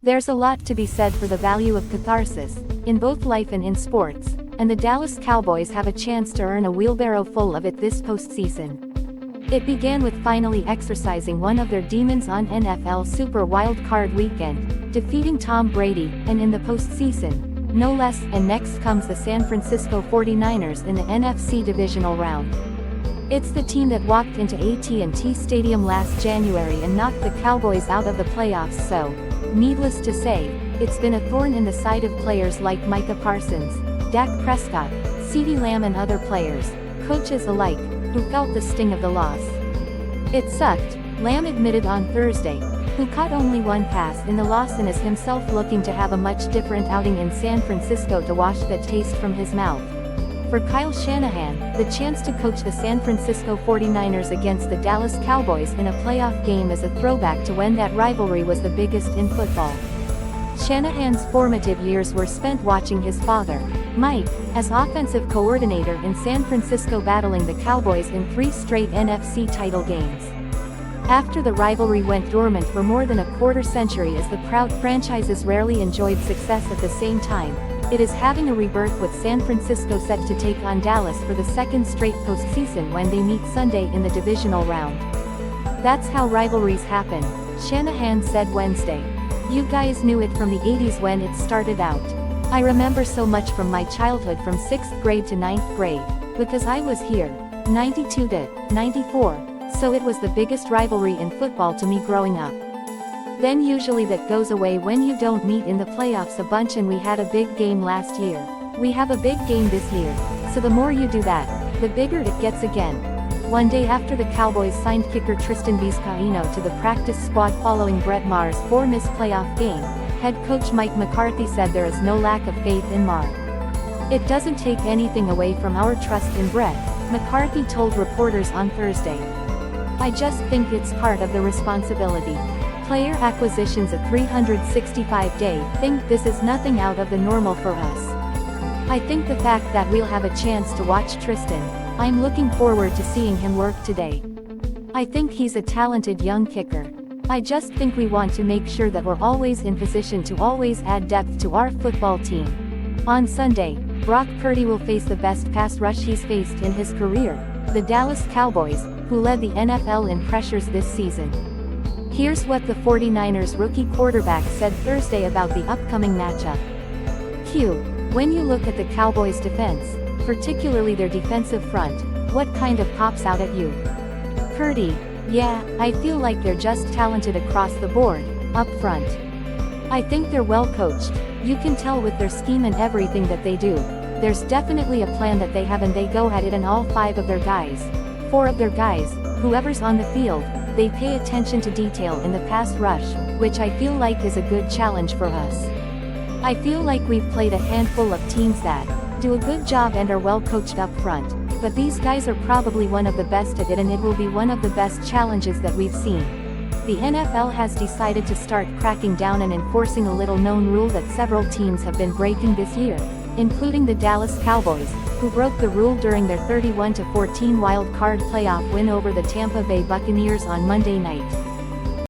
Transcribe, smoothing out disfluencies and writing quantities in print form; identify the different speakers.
Speaker 1: There's a lot to be said for the value of catharsis, in both life and in sports, and the Dallas Cowboys have a chance to earn a wheelbarrow full of it this postseason. It began with finally exercising one of their demons on NFL Super Wild Card Weekend, defeating Tom Brady, and in the postseason, no less, and next comes the San Francisco 49ers in the NFC divisional round. It's the team that walked into AT&T Stadium last January and knocked the Cowboys out of the playoffs, so, needless to say, it's been a thorn in the side of players like Micah Parsons, Dak Prescott, CeeDee Lamb and other players, coaches alike, who felt the sting of the loss. It sucked, Lamb admitted on Thursday, who caught only one pass in the loss and is himself looking to have a much different outing in San Francisco to wash that taste from his mouth. For Kyle Shanahan, the chance to coach the San Francisco 49ers against the Dallas Cowboys in a playoff game is a throwback to when that rivalry was the biggest in football. Shanahan's formative years were spent watching his father, Mike, as offensive coordinator in San Francisco, battling the Cowboys in 3 straight NFC title games. After the rivalry went dormant for more than a quarter century as the proud franchises rarely enjoyed success at the same time, it is having a rebirth with San Francisco set to take on Dallas for the second straight postseason when they meet Sunday in the divisional round. That's how rivalries happen, Shanahan said Wednesday. You guys knew it from the 80s when it started out. I remember so much from my childhood from 6th grade to 9th grade, because I was here, 92 to 94, so it was the biggest rivalry in football to me growing up. Then usually that goes away when you don't meet in the playoffs a bunch, and we had a big game last year. We have a big game this year, so the more you do that, the bigger it gets again. One day after the Cowboys signed kicker Tristan Vizcaino to the practice squad following Brett Maher's 4 missed playoff game, head coach Mike McCarthy said there is no lack of faith in Maher. It doesn't take anything away from our trust in Brett, McCarthy told reporters on Thursday. I just think it's part of the responsibility. Player acquisition's a 365-day thing. This is nothing out of the normal for us. I think the fact that we'll have a chance to watch Tristan, I'm looking forward to seeing him work today. I think he's a talented young kicker. I just think we want to make sure that we're always in position to always add depth to our football team. On Sunday, Brock Purdy will face the best pass rush he's faced in his career, the Dallas Cowboys, who led the NFL in pressures this season. Here's what the 49ers rookie quarterback said Thursday about the upcoming matchup. Q. When you look at the Cowboys' defense, particularly their defensive front, what kind of pops out at you? Purdy. Yeah, I feel like they're just talented across the board, up front. I think they're well coached. You can tell with their scheme and everything that they do. There's definitely a plan that they have, and they go at it, and all 5 of their guys, 4 of their guys, whoever's on the field, they pay attention to detail in the pass rush, which I feel like is a good challenge for us. I feel like we've played a handful of teams that do a good job and are well coached up front, but these guys are probably one of the best at it, and it will be one of the best challenges that we've seen. The NFL has decided to start cracking down and enforcing a little-known rule that several teams have been breaking this year, including the Dallas Cowboys, who broke the rule during their 31-14 wild card playoff win over the Tampa Bay Buccaneers on Monday night.